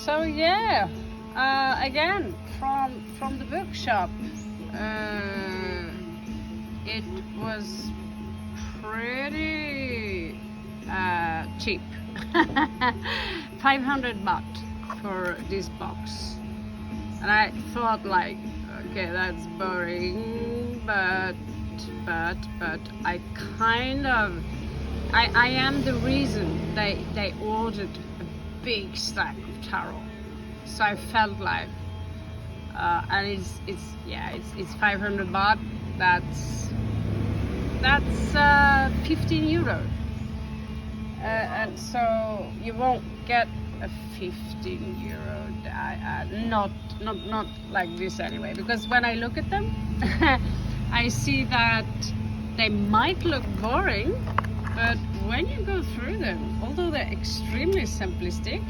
So yeah, again from the bookshop, it was pretty cheap. 500 baht for this box, and I thought like, okay, that's boring, but I kind of I am the reason they ordered a big stack of tarot, so I felt like and it's 500 baht. That's 15 euro, and so you won't get a 15 euro not like this anyway, because when I look at them I see that they might look boring, but when you go through them, although they're extremely simplistic,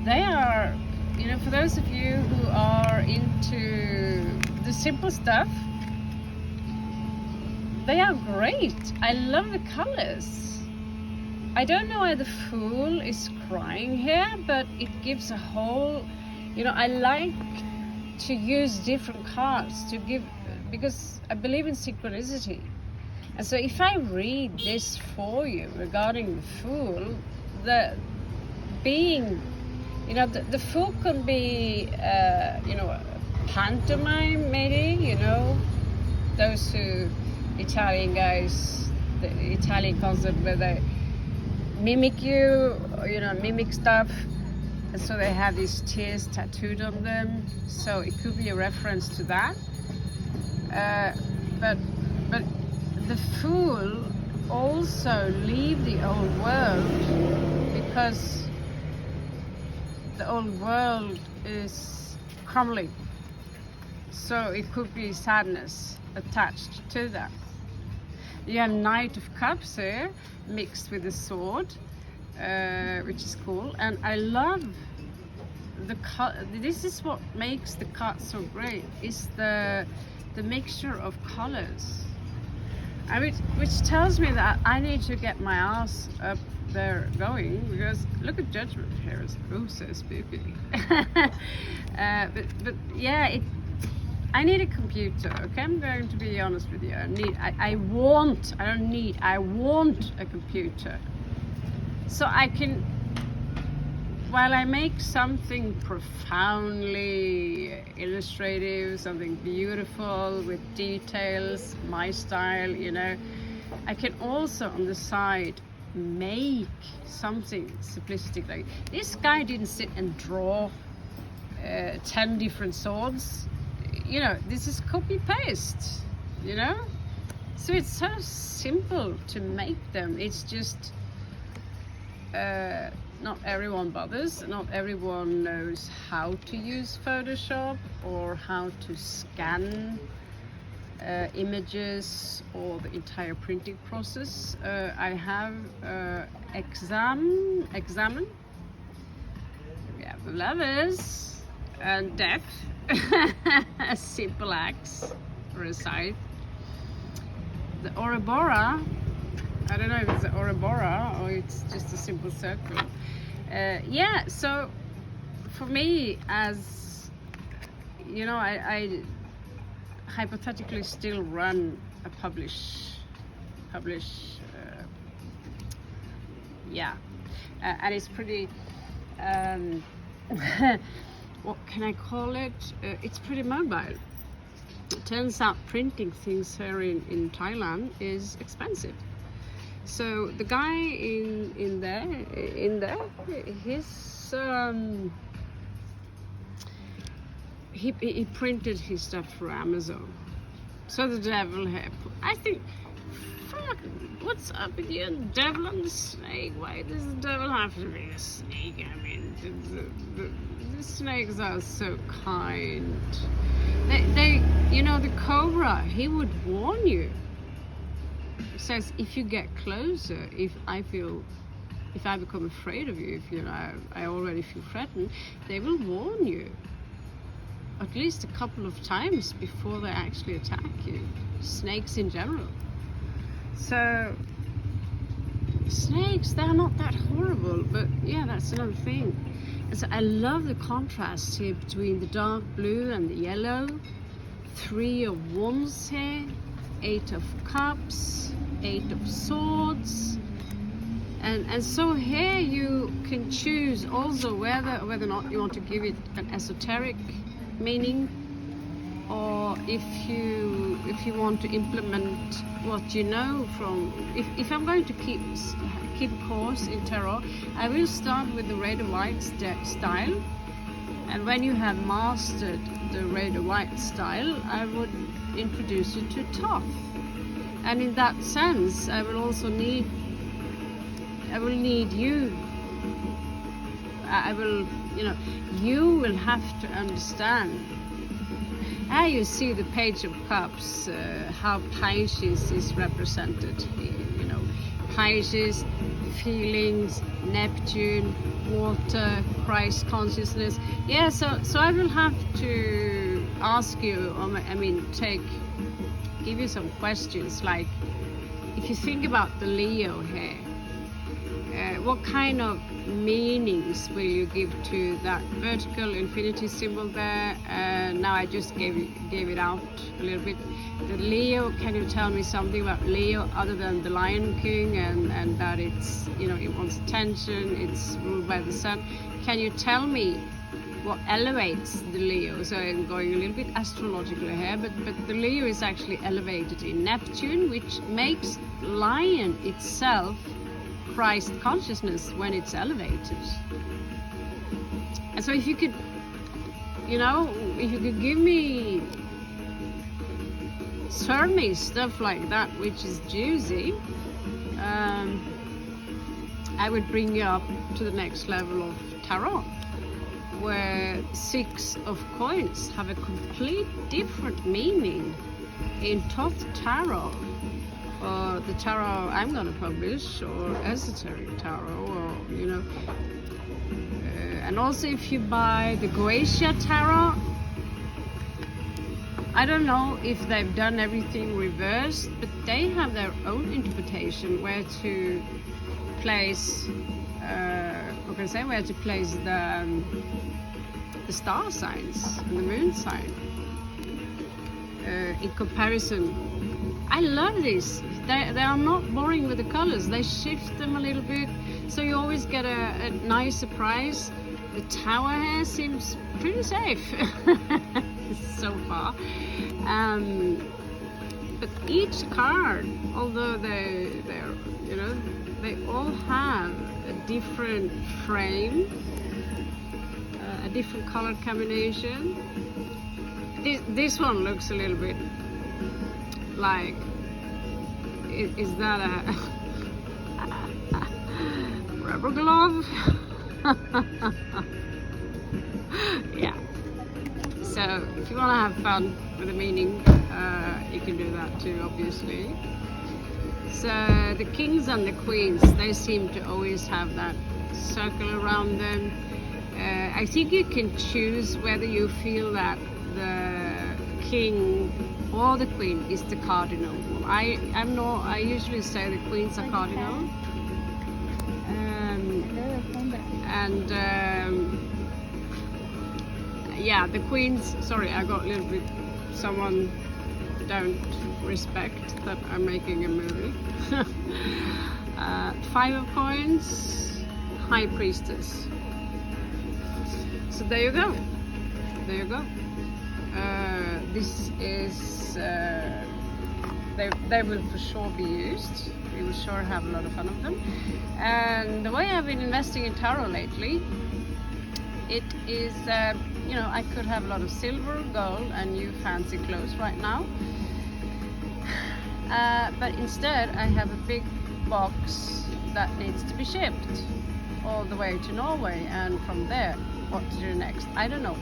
they are, you know, for those of you who are into the simple stuff, they are great. I love the colors. I don't know why the Fool is crying here, but it gives a whole, you know, I like to use different cards to give, because I believe in synchronicity. And so if I read this for you regarding the Fool, you know, the Fool can be, you know, a pantomime maybe, you know, those who, Italian guys, the Italian concept where they mimic you, or, you know, mimic stuff, and so they have these tears tattooed on them, so it could be a reference to that. But the Fool also leave the old world, because the old world is crumbling, so it could be sadness attached to that. You have Knight of Cups here mixed with the sword, which is cool, and I love this is what makes the card so great, is the mixture of colors. Which tells me that I need to get my ass up there going, because look at Judgment here, it's so spooky. But yeah, I need a computer, okay? I'm going to be honest with you. I want a computer, so I can, while I make something profoundly illustrative, something beautiful with details, my style, you know, I can also on the side make something simplistic. Like this guy didn't sit and draw 10 different swords. You know, this is copy paste, you know, so it's so simple to make them. It's just not everyone bothers, not everyone knows how to use Photoshop or how to scan images or the entire printing process. I have Examine, we have the Lovers and Death, a simple axe or a scythe. The Ouroboros, I don't know if it's an Ouroboros or it's just a simple circle. Yeah, so for me, as you know, I hypothetically still run a publish, yeah, and it's pretty, what can I call it? It's pretty mobile. It turns out printing things here in Thailand is expensive. So the guy in there, he printed his stuff for Amazon. So the devil here, I think, fuck, what's up with you and the devil and the snake? Why does the devil have to be a snake? I mean, the snakes are so kind. They, you know, the cobra, he would warn you. It says, if you get closer, if I become afraid of you, if you know, I already feel threatened, they will warn you at least a couple of times before they actually attack you. Snakes in general. So snakes, they're not that horrible, but yeah, that's another thing. So I love the contrast here between the dark blue and the yellow. 3 of Wands here, 8 of Cups, 8 of Swords. And so here you can choose also whether or not you want to give it an esoteric meaning, or if you want to implement what you know from. If I'm going to keep a course in tarot, I will start with the Rider-Waite style, and when you have mastered the Rider-Waite style, I would introduce you to Thoth. And in that sense, I will need you. You will have to understand. You see the Page of Cups, how Pisces is represented here, Pisces, feelings, Neptune, water, Christ consciousness. Yeah, so I will have to ask you, give you some questions, like if you think about the Leo here, what kind of meanings will you give to that vertical infinity symbol there? Now I just gave it out a little bit. The Leo, can you tell me something about Leo other than the Lion King and that it's, it wants attention, it's ruled by the sun? Can you tell me what elevates the Leo? So I'm going a little bit astrologically here, but the Leo is actually elevated in Neptune, which makes Lion itself Christ consciousness when it's elevated. And so if you could serve me stuff like that, which is juicy, I would bring you up to the next level of tarot, where 6 of coins have a complete different meaning in Thoth tarot, or the tarot I'm going to publish, or esoteric tarot, or and also if you buy the Goetia tarot, I don't know if they've done everything reversed, but they have their own interpretation where to place the star signs and the moon sign in comparison. I love this. They are not boring with the colors. They shift them a little bit, so you always get a nice surprise. The tower here seems pretty safe so far. But each card, although they all have a different frame, a different color combination. This one looks a little bit like, is that a rubber glove? Yeah. So if you want to have fun with the meaning, you can do that too, obviously. So the kings and the queens, they seem to always have that circle around them. I think you can choose whether you feel that the king or the queen is the cardinal. I usually say the queens are cardinal. Yeah, the queens, sorry, I got a little bit, someone don't respect that I'm making a movie. 5 of coins, high priestess. So there you go. This is, they will for sure be used. We will sure have a lot of fun of them. And the way I've been investing in tarot lately, it is, I could have a lot of silver, gold and new fancy clothes right now. But instead I have a big box that needs to be shipped all the way to Norway, and from there, what to do next, I don't know.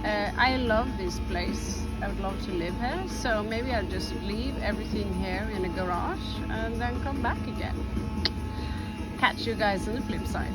I love this place. I would love to live here, so maybe I'll just leave everything here in a garage and then come back again. Catch you guys on the flip side.